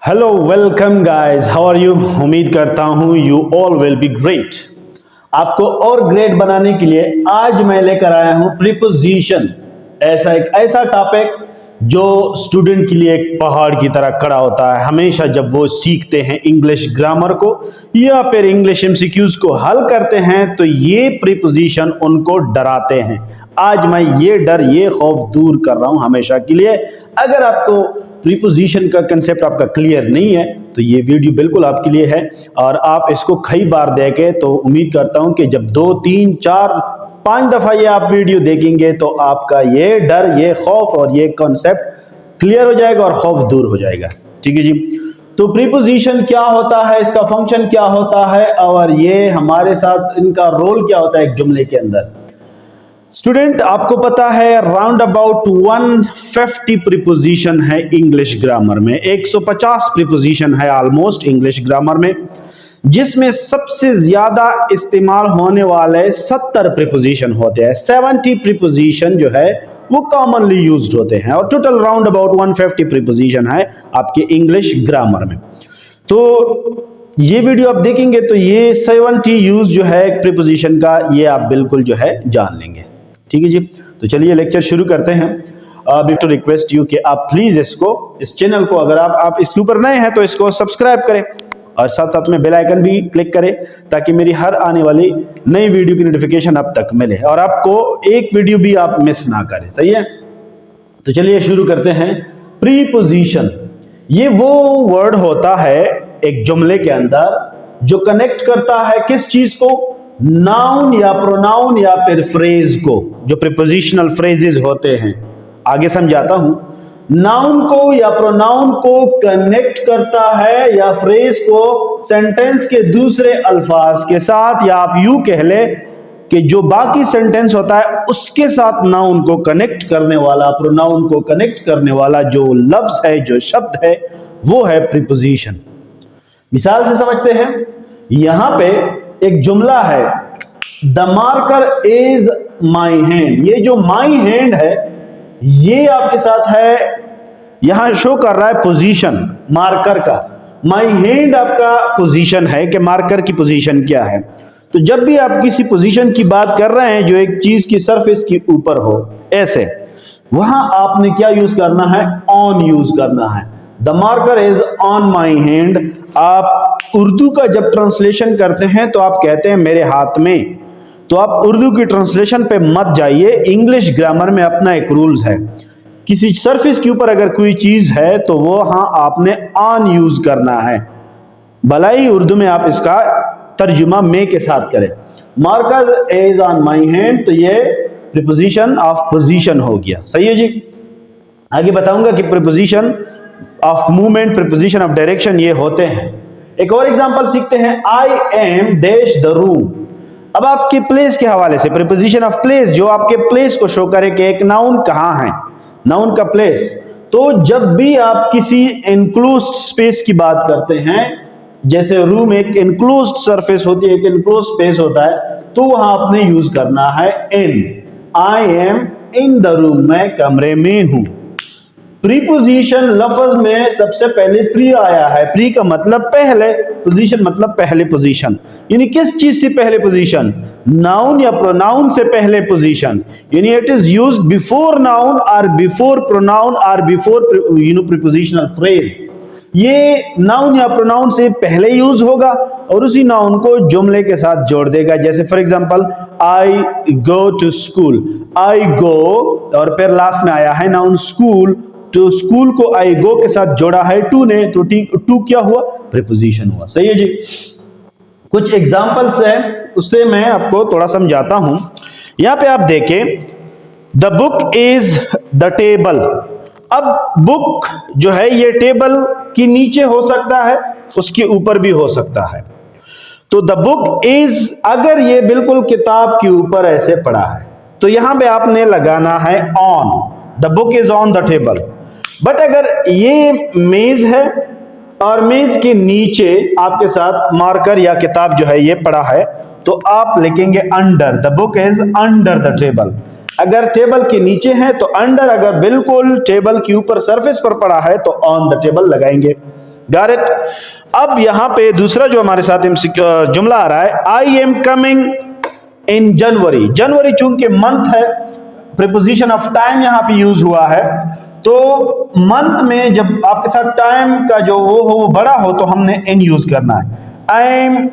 Hello welcome guys, how are you. उम्मीद करता हूं you all will be great. आपको और ग्रेट बनाने के लिए आज मैं लेकर आया हूं प्रीपोजिशन। ऐसा टॉपिक जो स्टूडेंट के लिए एक पहाड़ की तरह खड़ा होता है। हमेशा जब वो सीखते हैं इंग्लिश ग्रामर को या फिर इंग्लिश एमसीक्यूज को हल करते हैं तो ये प्रीपोजिशन उनको डराते हैं। आज मैं ये खौफ दूर कर रहा हूं हमेशा के लिए। अगर आपको प्रीपोजिशन का कंसेप्ट आपका क्लियर नहीं है तो ये वीडियो बिल्कुल आपके लिए है। और आप इसको कई बार देखें तो उम्मीद करता हूं कि जब 2 3 4 5 दफा ये आप वीडियो देखेंगे तो आपका ये डर, ये खौफ और ये कॉन्सेप्ट क्लियर हो जाएगा और खौफ दूर हो जाएगा। ठीक है जी। तो प्रीपोजिशन क्या होता है, इसका फंक्शन क्या होता है और ये हमारे साथ इनका रोल क्या होता है एक जुमले के अंदर। स्टूडेंट, आपको पता है राउंड अबाउट 150 प्रीपोजिशन है इंग्लिश ग्रामर में। 150 प्रीपोजिशन है ऑलमोस्ट इंग्लिश ग्रामर में, जिसमें सबसे ज्यादा इस्तेमाल होने वाले 70 प्रीपोजिशन होते हैं। 70 प्रीपोजिशन जो है वो कॉमनली यूज्ड होते हैं और टोटल राउंड अबाउट 150 प्रीपोजिशन है आपके इंग्लिश ग्रामर में। तो ये वीडियो आप देखेंगे तो ये 70 यूज जो है प्रीपोजिशन का ये आप बिल्कुल जो है जान लेंगे। ठीक है जी। तो चलिए लेक्चर शुरू करते हैं। बिफोर रिक्वेस्ट यू कि आप प्लीज इस चैनल को, अगर आप इसके ऊपर नए हैं तो इसको सब्सक्राइब करें और साथ साथ में बेल आइकन भी क्लिक करें ताकि मेरी हर आने वाली नई वीडियो की नोटिफिकेशन आप तक मिले और आपको एक वीडियो भी आप मिस ना करें। सही है। तो चलिए शुरू करते हैं। प्रीपोजिशन ये वो वर्ड होता है एक जुमले के अंदर जो कनेक्ट करता है किस चीज को, नाउन या प्रोनाउन या फिर फ्रेज को। जो प्रीपोजिशनल फ्रेजेस होते हैं, आगे समझाता हूं। नाउन को या प्रोनाउन को कनेक्ट करता है या फ्रेज को सेंटेंस के दूसरे अल्फाज के साथ, या आप यूं कह ले कि जो बाकी सेंटेंस होता है उसके साथ नाउन को कनेक्ट करने वाला, प्रोनाउन को कनेक्ट करने वाला जो लफ्ज है, जो शब्द है, वो है प्रीपोजिशन। मिसाल से समझते हैं। यहां पे एक जुमला है, the marker is my hand. ये जो माई हैंड है ये आपके साथ है, यहां शो कर रहा है पोजीशन मार्कर का। माई हैंड आपका पोजीशन है कि मार्कर की पोजीशन क्या है। तो जब भी आप किसी पोजीशन की बात कर रहे हैं जो एक चीज की सरफेस के ऊपर हो, ऐसे वहां आपने क्या यूज करना है, ऑन यूज करना है। The marker is on my hand. आप उर्दू का जब ट्रांसलेशन करते हैं तो आप कहते हैं मेरे हाथ में। तो आप उर्दू की ट्रांसलेशन पे मत जाइए। इंग्लिश ग्रामर में अपना एक रूल्स है, किसी सरफेस के ऊपर अगर कोई चीज है तो वो हाँ आपने ऑन यूज करना है, भला ही उर्दू में आप इसका तर्जुमा मे के साथ करें। Marker is on my hand, तो ये प्रीपोजिशन ऑफ पोजीशन हो गया। सही है जी। आगे बताऊंगा कि preposition of movement, preposition of direction ये होते हैं। एक और एग्जांपल सीखते हैं। I am dash the room. अब आपके प्लेस के हवाले से प्रीपोजिशन ऑफ प्लेस जो आपके प्लेस को शो करे कि एक नाउन कहां है, नाउन का प्लेस। तो जब भी आप किसी एनक्लोज्ड स्पेस की बात करते हैं, जैसे रूम एक एनक्लोज्ड सरफेस होती है, एक एनक्लोज्ड स्पेस होता है, तो वहां आपने यूज करना है in. I am in the room, मैं कमरे में हूं। प्रीपोजिशन लफ्ज में सबसे पहले प्री आया है। प्री का मतलब पहले, पोजीशन मतलब पहले पोजीशन। यानी किस चीज से पहले पोजीशन, नाउन या प्रोनाउन से पहले पोजीशन। यानी it is used before noun और बिफोर प्रोनाउन और बिफोर प्रीपोजिशनल फ्रेज। ये नाउन या प्रोनाउन से पहले यूज होगा और उसी नाउन को जुमले के साथ जोड़ देगा। जैसे for example I go to school, I go और फिर लास्ट में आया है नाउन स्कूल, तो स्कूल को आई गो के साथ जोड़ा है टू ने, तो टू क्या हुआ, प्रीपोजिशन हुआ। सही है जी। कुछ एग्जांपल्स हैं उससे मैं आपको थोड़ा समझाता हूं। यहां पे आप देखें, the book is the table. अब बुक जो है ये टेबल के नीचे हो सकता है, उसके ऊपर भी हो सकता है। तो द बुक इज, अगर ये बिल्कुल किताब के ऊपर ऐसे पड़ा है तो यहां पे आपने लगाना है on. The book is on the table. But अगर ये मेज है और मेज के नीचे आपके साथ मार्कर या किताब जो है ये पड़ा है तो आप लिखेंगे under. The book is under the table. अगर टेबल के नीचे है तो अंडर, अगर बिल्कुल टेबल के ऊपर सरफेस पर पड़ा है तो ऑन द टेबल लगाएंगे। Got it. अब यहां पे दूसरा जो हमारे साथ जुमला आ रहा है, आई एम कमिंग इन जनवरी। जनवरी चूंकि मंथ है, प्रीपोजिशन ऑफ टाइम यहां पे यूज हुआ है, तो मंथ में जब आपके साथ टाइम का जो वो बड़ा हो तो हमने इन यूज करना है। आई एम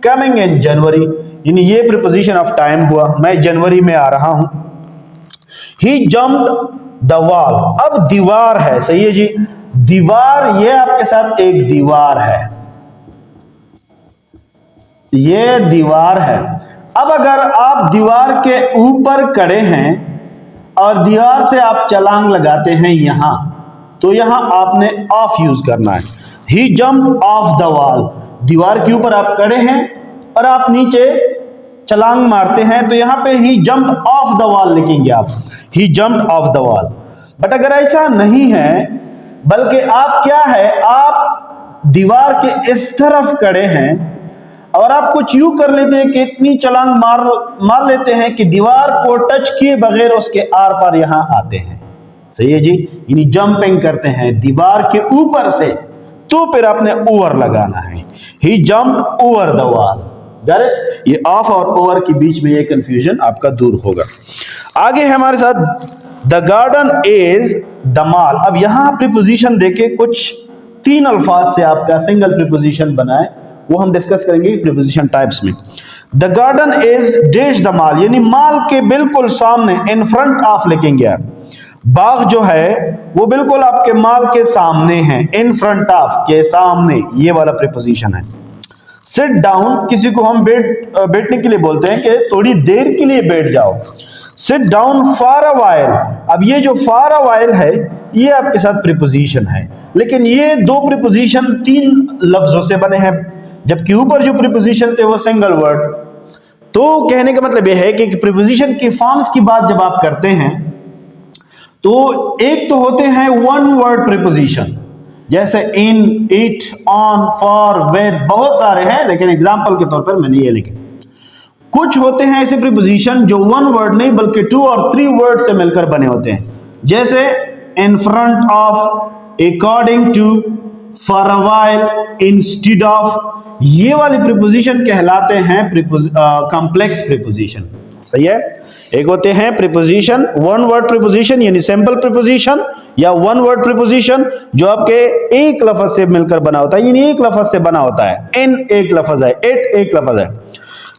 कमिंग इन जनवरी, यानी ये प्रीपोजिशन ऑफ टाइम हुआ, मैं जनवरी में आ रहा हूं। ही जंप्ड द वॉल, अब दीवार है, सही है जी, दीवार, ये आपके साथ एक दीवार है, ये दीवार है। अब अगर आप दीवार के ऊपर खड़े हैं और दीवार से आप छलांग लगाते हैं यहां, तो यहां आपने ऑफ यूज करना है। He jumped off the wall, दीवार के ऊपर आप खड़े हैं और आप नीचे छलांग मारते हैं, तो यहां पे he jumped off the wall लिखेंगे आप, he jumped off the wall. But अगर ऐसा नहीं है, बल्कि आप क्या है, आप दीवार के इस तरफ खड़े हैं और आप कुछ यूं कर लेते हैं कि इतनी छलांग मार लेते हैं कि दीवार को टच किए बगैर उसके आर पार यहां आते हैं, सही है जी, यानी जंपिंग करते हैं दीवार के ऊपर से, तो फिर आपने ओवर लगाना है। He jumped over the wall, got it. ये ऑफ और ओवर के बीच में ये कंफ्यूजन आपका दूर होगा। आगे है हमारे साथ, the garden is the mall. अब यहां प्रीपोजिशन देके कुछ 3 अल्फाज से आपका सिंगल प्रीपोजिशन बनाए, वो हम डिस्कस करेंगे प्रीपोजिशन टाइप्स में। The garden is dash the mall, यानी मॉल के बिल्कुल सामने, इन फ्रंट ऑफ लिखेंगे आप। बाग जो है वो बिल्कुल आपके मॉल के सामने है, इन फ्रंट ऑफ, के सामने, ये वाला प्रीपोजिशन है। सिट डाउन, किसी को हम बैठने के लिए बोलते हैं कि थोड़ी देर के लिए बैठ जाओ। Sit down for a while, अब ये जो फॉर अ व्हाइल है ये आपके साथ प्रीपोजिशन है, लेकिन ये 2 प्रीपोजिशन 3 लफ्जों से बने हैं, जबकि ऊपर जो प्रीपोजिशन थे वो सिंगल वर्ड। तो कहने का मतलब यह है कि प्रीपोजिशन के फॉर्म्स की बात जब आप करते हैं तो एक तो होते हैं वन वर्ड प्रीपोजिशन, जैसे इन, इट, ऑन, फॉर, विद, बहुत सारे हैं, लेकिन एग्जांपल के तौर पर मैंने ये लिखे। कुछ होते हैं ऐसे प्रीपोजिशन जो वन वर्ड नहीं बल्कि 2 और 3 वर्ड से मिलकर बने होते हैं, जैसे in front of, according to, for a while, instead of, ये वाले प्रीपोजिशन कहलाते हैं कॉम्प्लेक्स प्रीपोजिशन, सही है। एक होते हैं प्रीपोजिशन वन वर्ड प्रीपोजिशन यानी सिंपल प्रीपोजिशन, या वन वर्ड प्रीपोजिशन जो आपके एक लफ्ज से मिलकर बना होता है, यानी एक लफ्ज से बना होता है। इन एक लफ्ज है, इट एक लफ्ज है।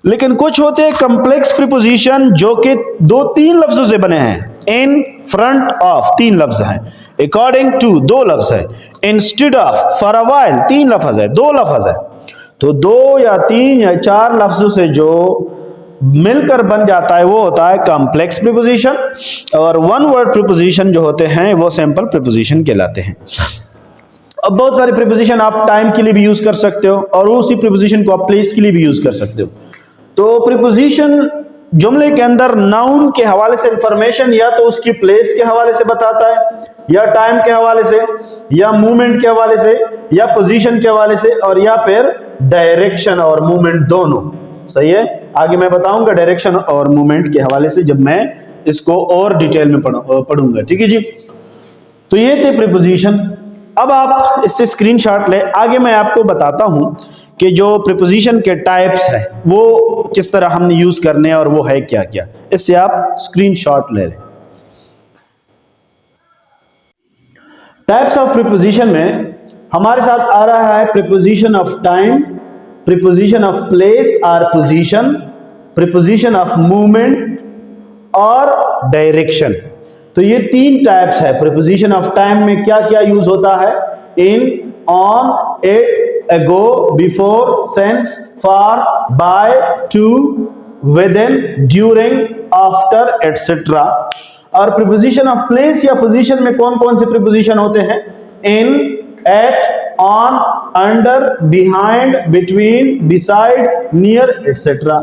लेकिन कुछ होते हैं कॉम्प्लेक्स प्रीपोजिशन जो कि 2-3 लफ्जों से बने हैं। इन, फ्रंट ऑफ 3 लफ्ज हैं, अकॉर्डिंग टू 2 लफ्ज है, instead of, for a while 3 लफ्ज है, 2 लफ्ज है। तो 2 या 3 या 4 लफ्जों से जो मिलकर बन जाता है वो होता है कॉम्प्लेक्स प्रीपोजिशन, और वन वर्ड प्रीपोजिशन जो होते हैं वो सिंपल प्रीपोजिशन कहलाते हैं। अब बहुत सारे प्रीपोजिशन आप टाइम के लिए भी यूज कर सकते हो और उसी प्रीपोजिशन को आप प्लेस के लिए भी यूज कर सकते हो। तो प्रीपोजिशन जुमले के अंदर नाउन के हवाले से इंफॉर्मेशन या तो उसकी प्लेस के हवाले से बताता है, या टाइम के हवाले से, या मूवमेंट के हवाले से, या पोजीशन के हवाले से, और या फिर डायरेक्शन और मूवमेंट दोनों, सही है। आगे मैं बताऊंगा डायरेक्शन और मूवमेंट के हवाले से जब मैं इसको और डिटेल में पढ़ूंगा, ठीक है जी। तो ये थे प्रीपोजिशन। अब आप इससे स्क्रीनशॉट ले, आगे मैं आपको बताता हूं कि जो प्रीपोजिशन के टाइप्स है वो किस तरह हमने यूज करने हैं और वो है क्या क्या। इससे आप स्क्रीनशॉट ले लें। टाइप्स ऑफ प्रीपोजिशन में हमारे साथ आ रहा है preposition of time, preposition of place और पोजीशन, प्रीपोजिशन ऑफ मूवमेंट और डायरेक्शन। तो ये 3 टाइप्स है। प्रीपोजिशन ऑफ टाइम में क्या क्या यूज होता है? In, on, at, ago, before, since, for, by, to, within, during, after, etcetera. और प्रीपोजिशन ऑफ प्लेस या पोजीशन में कौन कौन से प्रीपोजिशन होते हैं? In, at, on, under, behind, between, beside, near, etcetera.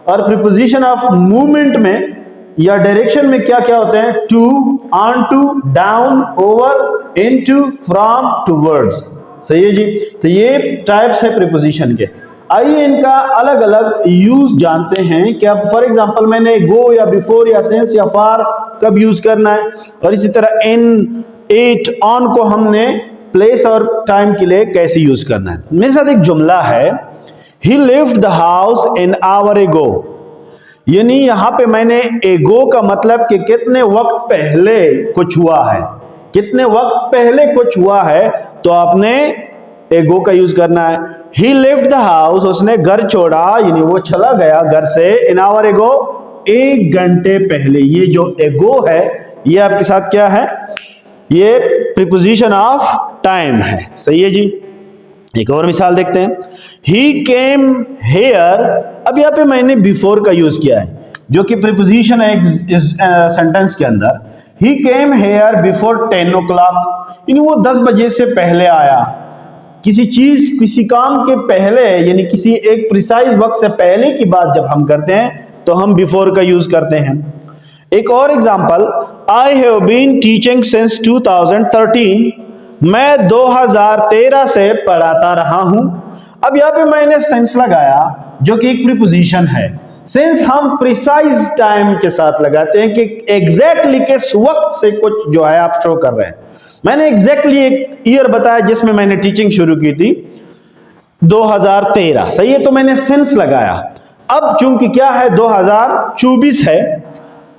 और प्रीपोजिशन ऑफ मूवमेंट में या डायरेक्शन में क्या क्या होते हैं? To, on to, down, over, into, from, towards. सही है जी। तो ये टाइप्स है प्रीपोजिशन के। आइए इनका अलग अलग यूज जानते हैं कि अब फॉर एग्जांपल मैंने गो या बिफोर या सिंस या फॉर कब यूज करना है, और इसी तरह इन, इट, ऑन को हमने प्लेस और टाइम के लिए कैसे यूज करना है। मेरे साथ एक जुमला है, ही lived the house an hour एगो, यानी यहां पे मैंने एगो का मतलब कि कितने वक्त पहले कुछ हुआ है, कितने वक्त पहले कुछ हुआ है, तो आपने एगो का यूज करना है। ही लिव्ड द हाउस, उसने घर छोड़ा, यानी वो चला गया घर से, इन आवर एगो, 1 घंटे पहले। ये जो एगो है ये आपके साथ क्या है, ये प्रीपोजिशन ऑफ टाइम है। सही है जी। एक और मिसाल देखते हैं, ही केम हेयर, अब यहां पे मैंने बिफोर का यूज किया है जो कि प्रीपोजिशन है इस सेंटेंस के अंदर। ही केम हेयर बिफोर 10 o'clock, यानी वो 10 बजे से पहले आया। किसी चीज, किसी काम के पहले, यानी किसी एक प्रिसाइज वक्त से पहले की बात जब हम करते हैं तो हम बिफोर का यूज करते हैं। एक और example, I have been teaching since 2013, मैं 2013 से पढ़ाता रहा हूं। अब यहां पे मैंने सिंस लगाया जो कि एक प्रीपोजिशन है। सिंस हम प्रिसाइज टाइम के साथ लगाते हैं कि एग्जैक्टली किस वक्त से कुछ जो है आप शो कर रहे हैं। मैंने एग्जैक्टली एक ईयर बताया जिसमें मैंने टीचिंग शुरू की थी, 2013, सही है, तो मैंने सिंस लगाया। अब चूंकि क्या है, 2024 है,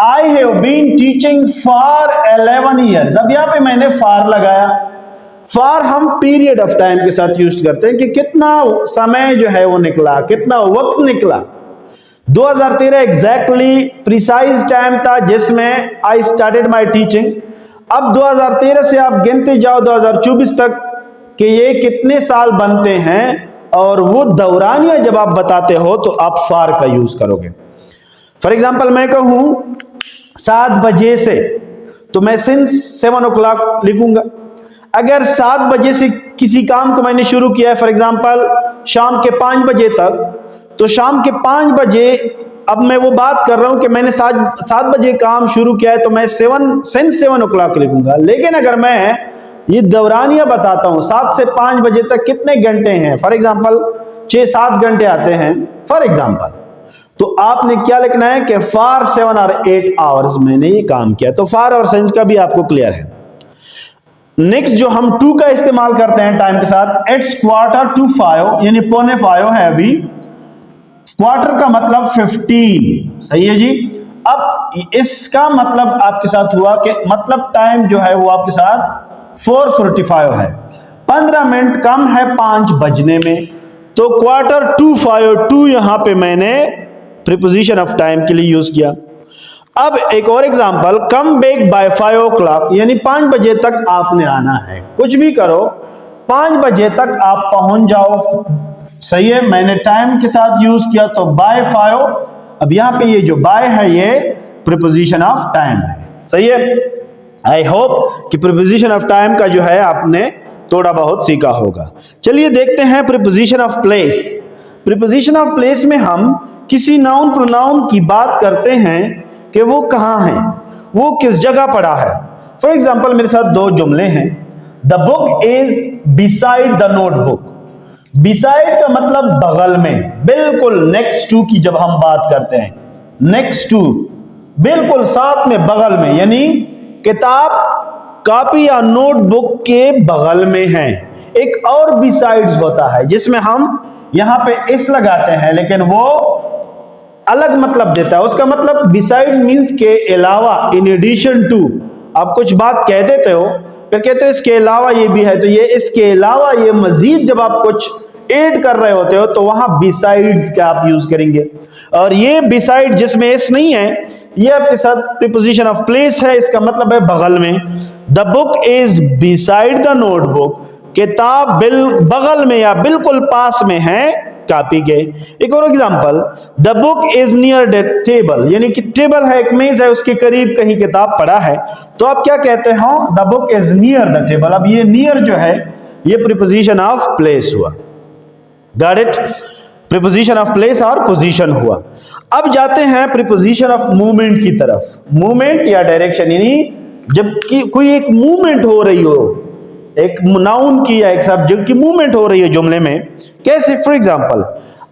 I have been teaching for 11 years, अब यहां पे मैंने फॉर लगाया। फॉर हम पीरियड ऑफ टाइम के साथ यूज करते हैं कि कितना समय जो है वो निकला, कितना वक्त निकला। 2013 एग्जैक्टली प्रिसाइज टाइम था जिसमें आई स्टार्टेड माई टीचिंग। अब 2013 से आप गिनते जाओ 2024 तक कि ये कितने साल बनते हैं, और वो दौरानिया जब आप बताते हो तो आप फॉर का यूज करोगे। फॉर एग्जाम्पल मैं कहूं 7 बजे से, तो मैं सिंस 7 o'clock लिखूंगा। अगर 7 बजे से किसी काम को मैंने शुरू किया है, फॉर एग्जाम्पल शाम के 5 बजे तक, तो शाम के 5 बजे, अब मैं वो बात कर रहा हूं कि मैंने 7 बजे काम शुरू किया है, तो मैं सिंस 7 o'clock लिखूंगा। लेकिन अगर मैं ये दौरानिया बताता हूं 7 से 5 बजे तक कितने घंटे हैं, फॉर एग्जाम्पल 6-7 घंटे आते हैं फॉर एग्जाम्पल, तो आपने क्या लिखना है कि फॉर 7 और 8 आवर्स मैंने ये काम किया। तो फॉर और सिंस का भी आपको क्लियर है। नेक्स्ट जो हम टू का इस्तेमाल करते हैं टाइम के साथ, इट्स 4:45, यानी 4:45 है अभी। क्वार्टर का मतलब 15, सही है जी। अब इसका मतलब आपके साथ हुआ कि मतलब टाइम जो है वो आपके साथ 4:45 है, 15 मिनट कम है 5 बजने में, तो 4:45 यहां पे मैंने प्रीपोजिशन ऑफ टाइम के लिए यूज किया। अब एक और example, come back by 5 o'clock, यानी 5 बजे तक आपने आना है। कुछ भी करो 5 बजे तक आप पहुंच जाओ, सही है। मैंने टाइम के साथ यूज किया तो बाय 5। अब यहां पे ये जो बाय है ये प्रीपोजिशन ऑफ टाइम है, सही है। आई होप कि प्रीपोजिशन ऑफ टाइम का जो है आपने थोड़ा बहुत सीखा होगा। चलिए देखते हैं preposition of place. Preposition of place में हम किसी नाउन प्रोनाउन की बात करते हैं कि वो कहां है, वो किस जगह पड़ा है। फॉर एग्जाम्पल मेरे साथ 2 जुमले हैं, the book is beside the notebook. Beside का मतलब बगल में, बिल्कुल नेक्स्ट टू की जब हम बात करते हैं, नेक्स्ट टू बिल्कुल साथ में, बगल में, यानी किताब कॉपी या नोटबुक के बगल में है। एक और बिसाइड्स होता है जिसमें हम यहां पे इस लगाते हैं लेकिन वो अलग मतलब देता है। उसका मतलब बिसाइड मींस के अलावा, इन एडिशन टू। आप कुछ बात कह देते हो फिर कहते हो इसके अलावा ये भी है, तो ये इसके अलावा, ये मजीद जब आप कुछ ऐड कर रहे होते हो तो वहां बिसाइड्स का आप यूज करेंगे। और ये बिसाइड जिसमें इस नहीं है, ये आपके साथ प्रीपोजिशन ऑफ प्लेस है, इसका मतलब है बगल में। The book is beside the notebook, किताब बगल में या बिल्कुल पास में है कॉपी के। एक और example, the book is near the table, यानी कि टेबल है, एक मेज है, उसके करीब कहीं किताब पड़ा है, तो आप क्या कहते हो, the book is near the table. अब ये नियर जो है ये प्रीपोजिशन ऑफ प्लेस हुआ। Got it? Preposition of place और पोजीशन हुआ। अब जाते हैं प्रीपोजिशन ऑफ मूवमेंट की तरफ। मूवमेंट या डायरेक्शन, यानी जब कोई एक मूवमेंट हो रही हो, एक नाउन की या एक सब्जेक्ट की मूवमेंट हो रही है जुमले में, कैसे? For example,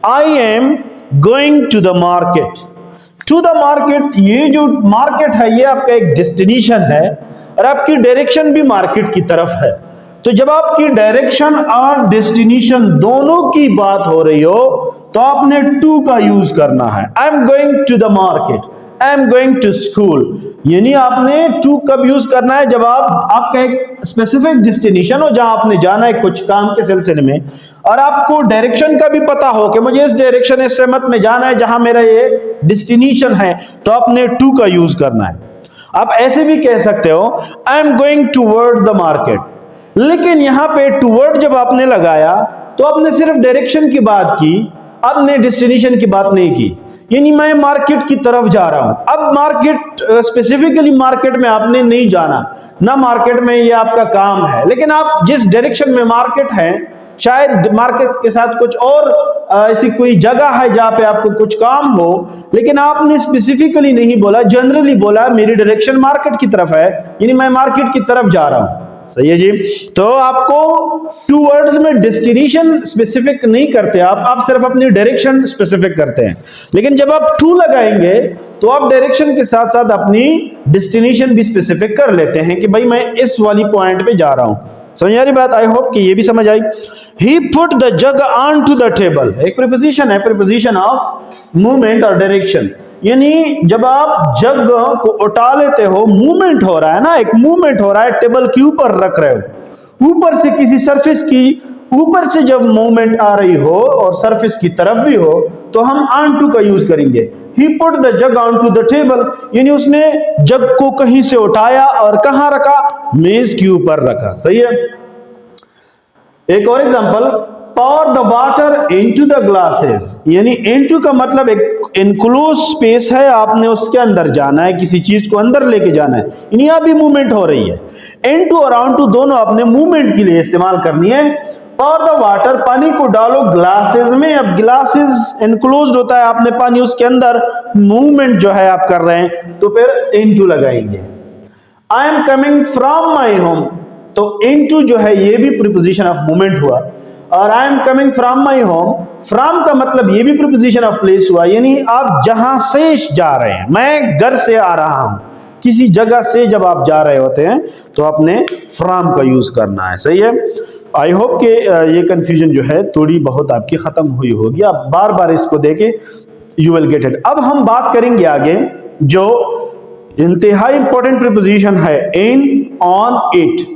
I am going to the market. To the market, ये जो मार्केट है ये आपका एक डेस्टिनेशन है और आपकी डायरेक्शन भी मार्केट की तरफ है। तो जब आपकी डायरेक्शन और डेस्टिनेशन दोनों की बात हो रही हो तो आपने टू का यूज करना है। I am going to the market, I am going to school, यानी आपने टू कब यूज करना है? जब आपका एक स्पेसिफिक डेस्टिनेशन हो, जहां आपने जाना है कुछ काम के सिलसिले में, और आपको डायरेक्शन का भी पता हो कि मुझे इस डायरेक्शन इस सेमत में जाना है जहां मेरा ये डेस्टिनेशन है, तो आपने टू का यूज करना है। आप ऐसे भी कह सकते हो आई am going towards the market, लेकिन यहां पे टूवर्ड जब आपने लगाया तो आपने सिर्फ डायरेक्शन की बात की, आपने डेस्टिनेशन की बात नहीं की। यानी मैं मार्केट की तरफ जा रहा हूं। अब मार्केट, स्पेसिफिकली मार्केट में आपने नहीं जाना, ना मार्केट में ये आपका काम है, लेकिन आप जिस डायरेक्शन में मार्केट है, शायद मार्केट के साथ कुछ और ऐसी कोई जगह है जहां पे आपको कुछ काम हो, लेकिन आपने स्पेसिफिकली नहीं बोला, जनरली बोला मेरी डायरेक्शन मार्केट की तरफ है, यानी मैं मार्केट की तरफ जा रहा हूं। सही है जी। तो आपको टू वर्ड्स में डेस्टिनेशन स्पेसिफिक नहीं करते आप सिर्फ अपनी डायरेक्शन स्पेसिफिक करते हैं। लेकिन जब आप टू लगाएंगे तो आप डायरेक्शन के साथ साथ अपनी डेस्टिनेशन भी स्पेसिफिक कर लेते हैं कि भाई मैं इस वाली पॉइंट पे जा रहा हूं। समझ आ रही बात? आई होप कि ये भी समझ आई। He put the jug on to the table, एक प्रीपोजिशन है, प्रीपोजिशन ऑफ मूवमेंट और डायरेक्शन। यानी जब आप जग को उठा लेते हो, मूवमेंट हो रहा है ना, एक मूवमेंट हो रहा है, टेबल के ऊपर रख रहे हो, ऊपर से किसी सरफेस की ऊपर से जब मूवमेंट आ रही हो और सरफेस की तरफ भी हो तो हम ऑन टू का यूज करेंगे। He put the jug on to the table, यानी उसने जग को कहीं से उठाया और कहां रखा? मेज के ऊपर रखा। सही है। एक और example, pour the water into the glasses, यानी into का मतलब एक इनक्लोज स्पेस है, आपने उसके अंदर जाना है, किसी चीज को अंदर लेके जाना है, यानी यहां भी मूवमेंट हो रही है। into और onto दोनों आपने मूवमेंट के लिए इस्तेमाल करनी है। pour the water, पानी को डालो ग्लासेस में। अब ग्लासेस इनक्लोज्ड होता है, आपने पानी उसके अंदर, मूवमेंट जो है आप कर रहे हैं, तो फिर into लगाएंगे। I am coming from my home, तो into जो है ये भी प्रीपोजिशन ऑफ मूवमेंट हुआ, और I am coming from my home, from का मतलब ये भी प्रीपोजिशन ऑफ प्लेस हुआ, यानी आप जहां से जा रहे हैं, मैं घर से आ रहा हूं, किसी जगह से जब आप जा रहे होते हैं तो आपने फ्रॉम का यूज करना है। सही है। आई होप कि ये कंफ्यूजन जो है थोड़ी बहुत आपकी खत्म हुई होगी, आप बार बार इसको देके यू विल गेट इट। अब हम बात करेंगे आगे, जो इंतहाई इंपॉर्टेंट प्रीपोजिशन है, इन, ऑन, इट।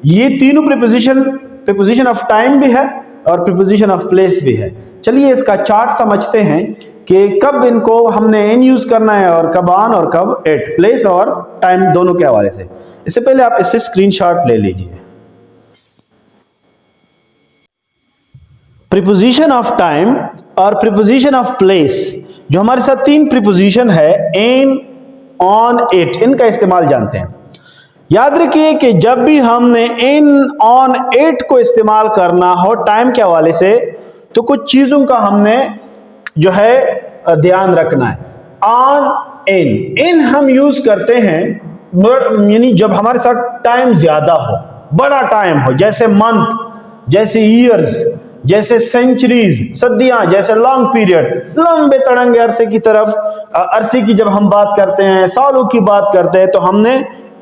ये तीनों प्रीपोजिशन ऑफ टाइम भी है और प्रीपोजिशन ऑफ प्लेस भी है। चलिए इसका चार्ट समझते हैं कि कब इनको हमने इन यूज करना है और कब ऑन और कब एट, प्लेस और टाइम दोनों के हवाले से। इससे पहले आप इससे स्क्रीनशॉट ले लीजिए। प्रीपोजिशन ऑफ टाइम और प्रीपोजिशन ऑफ प्लेस, जो हमारे साथ तीन प्रीपोजिशन है, इन, ऑन, इट, इनका इस्तेमाल जानते हैं। याद रखिए कि जब भी हमने इन, ऑन, इट को इस्तेमाल करना हो टाइम के हवाले से, तो कुछ चीजों का हमने जो है ध्यान रखना है। ऑन, इन हम यूज करते हैं यानी जब हमारे साथ टाइम ज्यादा हो, बड़ा टाइम हो, जैसे मंथ, जैसे ईयर्स, जैसे सेंचुरीज, सदियां, जैसे लॉन्ग पीरियड, लंबे तड़ंगे अरसे की तरफ, अरसे की जब हम बात करते हैं, सालों की बात करते हैं, तो हमने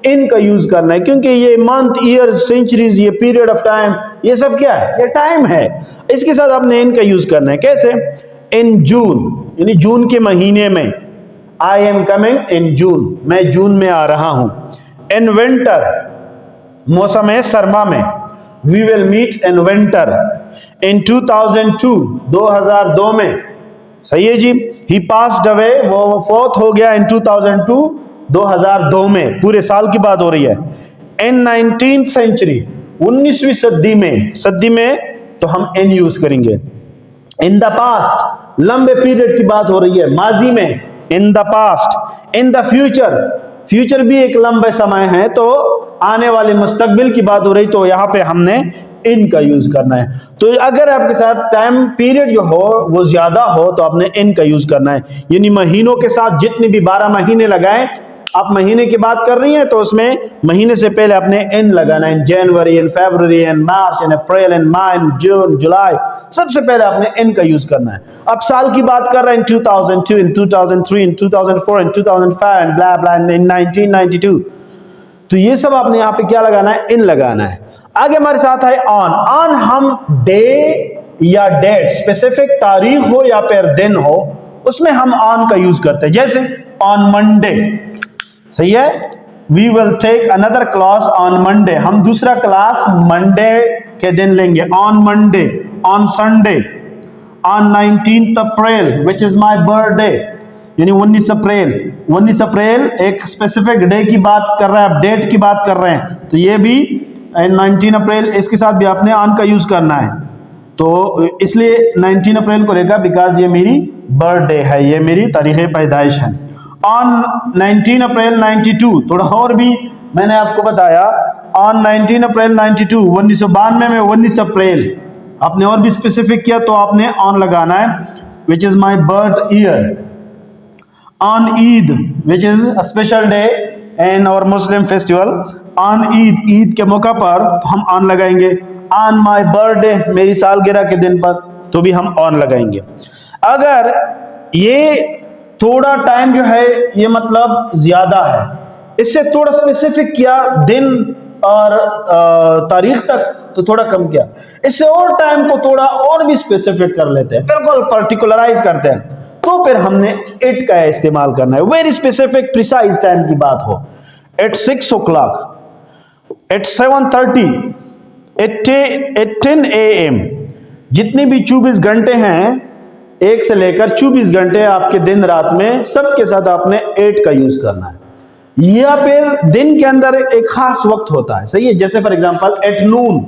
इन का यूज करना है, क्योंकि ये मंथ, ईयर्स, सेंचुरीज, ये पीरियड ऑफ टाइम, ये सब क्या है? ये टाइम है। इसके साथ आपने इन का यूज करना है। कैसे? इन जून, यानी जून के महीने में, आई एम कमिंग इन जून, मैं जून में आ रहा हूं। इन विंटर, मौसम है सरमा में, we will meet in winter. In 2002, 2002 में। सही है जी। ही पास्ड अवे, वो फोर्थ हो गया इन 2002, 2002 में, पूरे साल की बात हो रही है। इन 19th सेंचुरी, 19वीं सदी में तो हम इन यूज करेंगे। इन द पास्ट, लंबे पीरियड की बात हो रही है, माजी में, in the past. In the future, future भी एक लंबे समय है, तो आने वाले मुस्तकबिल की बात हो रही, तो यहां पे हमने इन का यूज करना है। तो अगर आपके साथ टाइम पीरियड जो हो वो ज्यादा हो तो आपने इन का यूज करना है, यानी महीनों के साथ जितने भी 12 महीने लगाएं, आप महीने की बात कर रही हैं तो उसमें महीने से पहले आपने इन लगाना है। जनवरी, इन फरवरी, इन मार्च, इन अप्रैल, इन मई, इन जून, जुलाई, सबसे पहले आपने इन का यूज करना है। अब साल की बात कर रहे हैं, इन 2002, इन 2003, इन 2004, इन 2005, इन ब्ला ब्ला, इन 1992, तो ये सब आपने यहां पे क्या लगाना है? इन लगाना है। आगे हमारे साथ है ऑन। ऑन हम डे या डेट, स्पेसिफिक तारीख हो या फिर दिन हो, उसमें हम ऑन का यूज करते हैं। जैसे ऑन मंडे, सही है, we will take another class on Monday, हम दूसरा क्लास मंडे के दिन लेंगे। On Monday, on Sunday, on 19th April which is my birthday, यानी 19 अप्रैल। 19 अप्रैल एक स्पेसिफिक डे की बात कर रहा है, आप डेट की बात कर रहे हैं, तो ये भी 19 अप्रैल, इसके साथ भी आपने ऑन का यूज करना है। तो इसलिए 19 अप्रैल को रहेगा, बिकॉज ये मेरी बर्थडे है, ये मेरी तारीख पैदाइश है। ऑन 19 अप्रैल 92, थोड़ा और भी मैंने आपको बताया, ऑन 19 अप्रैल 92, 1992 में 19 अप्रैल, आपने और भी स्पेसिफिक किया तो आपने ऑन लगाना है, which is my birth year. On Eid, which is a special day in our Muslim festival, on Eid, Eid के मौका पर तो हम ऑन लगाएंगे। ऑन माई बर्थडे, मेरी सालगिरह के दिन पर, तो भी हम ऑन लगाएंगे। अगर ये थोड़ा टाइम जो है ये मतलब ज्यादा है, इससे थोड़ा स्पेसिफिक किया दिन और तारीख तक, तो थोड़ा कम किया, इससे और टाइम को थोड़ा और भी स्पेसिफिक कर लेते हैं, बिल्कुल पर्टिकुलराइज करते हैं, तो फिर हमने इट का इस्तेमाल करना है। वेरी स्पेसिफिक प्रिसाइज टाइम की बात हो, eight 6 o'clock, eight 7:30, eight 10 AM, जितनी भी 24 घंटे हैं, एक से लेकर 24 घंटे आपके दिन रात में, सबके साथ आपने 8 का यूज करना है। या फिर दिन के अंदर एक खास वक्त होता है, सही है, जैसे for example at noon,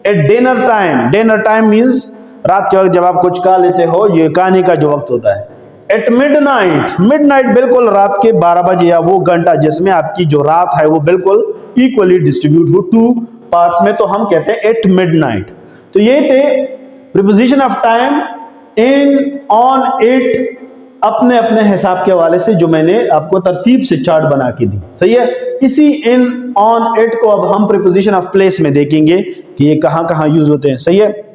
at dinner time. Dinner time means रात के वक्त जब आप कुछ खा लेते हो, ये खाने का जो वक्त होता है। एट मिडनाइट, मिडनाइट बिल्कुल रात के 12 बजे, या वो घंटा जिसमें आपकी जो रात है वो बिल्कुल इक्वली डिस्ट्रीब्यूट हो 2 पार्ट्स में, तो हम कहते हैं एट मिडनाइट। तो ये थे preposition of time, in, on, it, अपने अपने हिसाब के हवाले से जो मैंने आपको तरतीब से चार्ट बना के दी, सही है। इसी इन, ऑन, इट को अब हम प्रीपोजिशन ऑफ प्लेस में देखेंगे कि ये कहां कहां यूज होते हैं, सही है।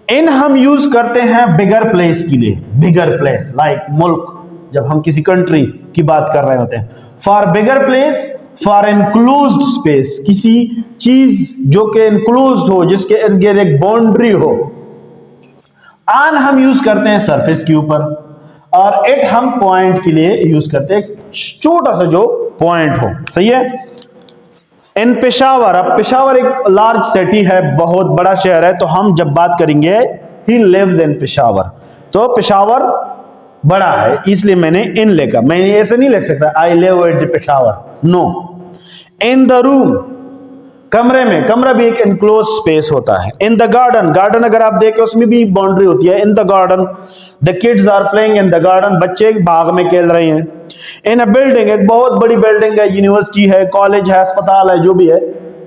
इन हम यूज करते हैं बिगर प्लेस के लिए, बिगर प्लेस लाइक मुल्क, जब हम किसी कंट्री की बात कर रहे होते हैं। For bigger place, for enclosed space, किसी चीज जो कि एनक्लोज्ड हो, जिसके इर्द गिर्द एक बाउंड्री हो। ऑन हम यूज करते हैं सरफेस के ऊपर, और इट हम पॉइंट के लिए यूज करते हैं, छोटा सा जो पॉइंट हो, सही है। इन पेशावर, अब पेशावर एक लार्ज सिटी है, बहुत बड़ा शहर है, तो हम जब बात करेंगे ही लिव्स इन पेशावर, तो पेशावर बड़ा है, इसलिए मैंने इन लेकर, मैंने ऐसे नहीं लिख सकता I live at Peshawar, no. In the room, कमरे में, कमरा भी एक एनक्लोज स्पेस होता है। इन द गार्डन, गार्डन अगर आप देखें उसमें भी बाउंड्री होती है। In the garden, the kids are playing in the garden, बच्चे बाग में खेल रहे हैं। इन अ बिल्डिंग, एक बहुत बड़ी बिल्डिंग है, यूनिवर्सिटी है, कॉलेज है, अस्पताल है, जो भी है,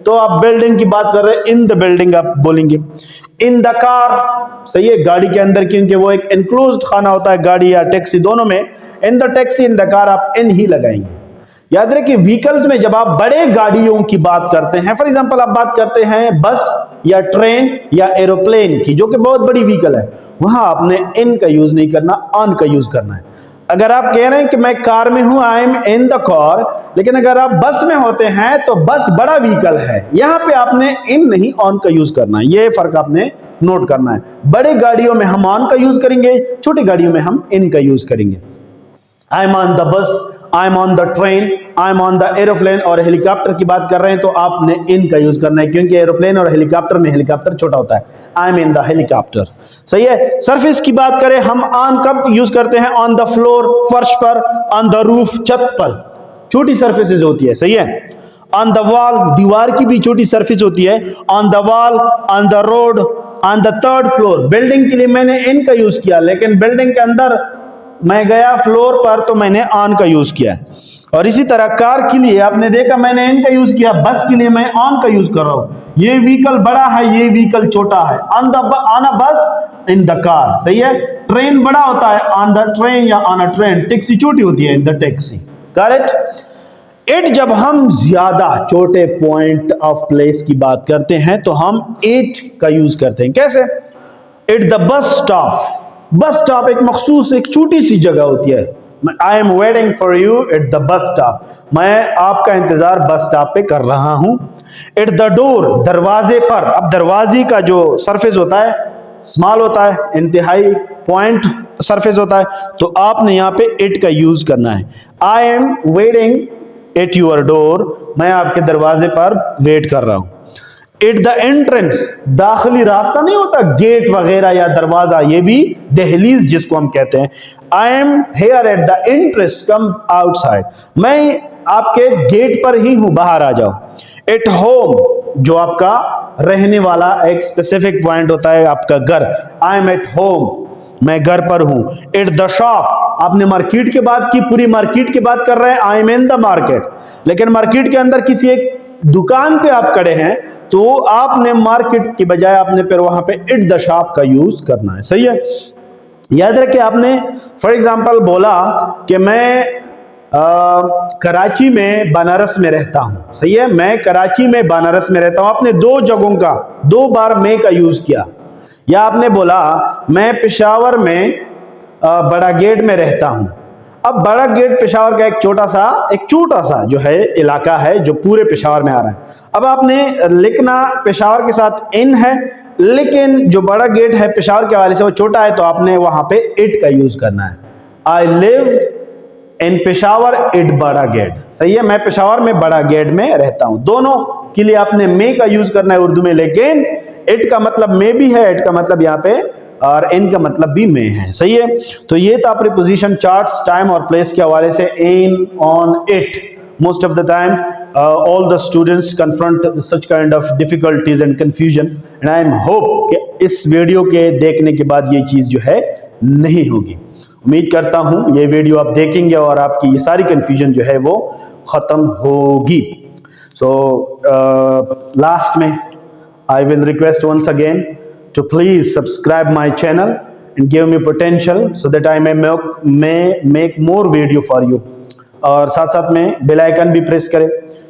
तो आप बिल्डिंग की बात कर रहे हैं, इन द बिल्डिंग आप बोलेंगे। इन द कार, सही है, गाड़ी के अंदर, क्योंकि वो एक एनक्लोज्ड खाना होता है, गाड़ी या टैक्सी दोनों में। In the taxi, in the car, आप इन ही लगाएंगे। याद रखिए व्हीकल्स में जब आप बड़े गाड़ियों की बात करते हैं, फॉर एग्जांपल आप बात करते हैं बस या ट्रेन या एरोप्लेन की, जो कि बहुत बड़ी व्हीकल है, वहां आपने इन का यूज नहीं करना, ऑन का यूज करना है। अगर आप कह रहे हैं कि मैं कार में हूं, आई एम इन द कार, लेकिन अगर आप बस में होते हैं तो बस बड़ा व्हीकल है, यहां पे आपने इन नहीं ऑन का यूज करना है। ये फर्क आपने नोट करना है। बड़ी गाड़ियों में हम ऑन का यूज करेंगे, छोटी गाड़ियों में हम इन का यूज करेंगे। आई am on the bus, I am on the train, I am on the aeroplane, और हेलीकॉप्टर की बात कर रहे हैं तो आपने इन का यूज करना है, क्योंकि एरोप्लेन और हेलीकॉप्टर में हेलीकॉप्टर छोटा होता है। I am in the helicopter, सही है। सरफेस की बात करें, हम ऑन कब यूज करते हैं? ऑन द फ्लोर, फर्श पर, ऑन द रूफ, छत पर, छोटी सरफेसेस होती है, सही है। ऑन द वॉल, दीवार की भी छोटी सरफेस होती है। On the wall, on the road, on the third floor. Building के लिए मैंने इन का यूज किया, लेकिन बिल्डिंग के अंदर मैं गया फ्लोर पर तो मैंने ऑन का यूज किया। और इसी तरह कार के लिए आपने देखा मैंने इन का यूज किया, बस के लिए मैं ऑन का यूज कर रहा हूं। ये व्हीकल बड़ा है, ये व्हीकल छोटा है। ऑन अ बस, इन द कार, सही है। ट्रेन बड़ा होता है, ऑन द ट्रेन या ऑन अ ट्रेन। टैक्सी छोटी होती है, in the taxi, correct. It जब हम ज्यादा छोटे पॉइंट ऑफ प्लेस की बात करते हैं तो हम इट का यूज करते हैं। कैसे? It the bus stop. Bus stop एक मखसूस एक छोटी सी जगह होती है, I am waiting for you at the bus stop, मैं आपका इंतजार बस स्टॉप पे कर रहा हूं। एट द डोर, दरवाजे पर। अब दरवाजे का जो सरफेस होता है स्मॉल होता है, इंतहाई पॉइंट सरफेस होता है, तो आपने यहां पे इट का यूज करना है। I am waiting at your door, मैं आपके दरवाजे पर वेट कर रहा हूं। एट द एंट्रेंस, दाखिली रास्ता नहीं होता गेट वगैरह या दरवाजा, ये भी दहलीज जिसको हम कहते हैं। I am here at the entrance, come outside, मैं आपके गेट पर ही हूं, बाहर आ जाओ। एट होम, जो आपका रहने वाला एक स्पेसिफिक पॉइंट होता है, आपका घर। आई एम एट होम, मैं घर पर हूं। एट द शॉप, आपने मार्केट की बात की, पूरी मार्केट की बात कर रहे हैं, आई एम इन द मार्केट, लेकिन मार्केट के अंदर किसी एक दुकान पे आप खड़े हैं, तो आपने मार्केट की बजाय आपने फिर वहां पे इट द शॉप का यूज करना है। सही है, याद रखिए, आपने फॉर एग्जांपल बोला कि मैं कराची में बनारस में रहता हूं। सही है, मैं कराची में बनारस में रहता हूं, आपने दो जगहों का दो बार मैं का यूज किया। या आपने बोला मैं पेशावर में बड़ा गेट में रहता हूं। अब बड़ा गेट पेशावर का एक छोटा सा जो है इलाका है जो पूरे पेशावर में आ रहा है। अब आपने लिखना पेशावर के साथ इन है, लेकिन जो बड़ा गेट है पेशावर के हवाले से वो छोटा है, तो आपने वहां पे इट का यूज करना है। I live in Peshawar it बड़ा गेट। सही है, मैं पेशावर में बड़ा गेट में रहता हूं। दोनों के लिए आपने मे का यूज करना है उर्दू में, लेकिन इट का मतलब मे भी है, इट का मतलब यहाँ पे, और इन का मतलब भी में है। सही है, तो ये था प्रीपोजिशन चार्ट्स टाइम और प्लेस के हवाले से। In, on, it, most of the time all the students confront such kind of difficulties and confusion, and I am hope कि इस वीडियो के देखने के बाद ये चीज जो है नहीं होगी। उम्मीद करता हूं ये वीडियो आप देखेंगे और आपकी ये सारी कंफ्यूजन जो है वो खत्म होगी। सो लास्ट में I will request once again to please subscribe my channel and give me potential so that I may make more video for you। और साथ साथ में बेल आइकन भी प्रेस करें,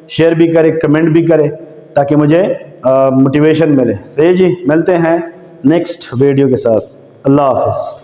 शेयर भी करें, कमेंट भी करें, ताकि मुझे मोटिवेशन मिले। सही जी, मिलते हैं नेक्स्ट वीडियो के साथ। अल्लाह हाफिज़।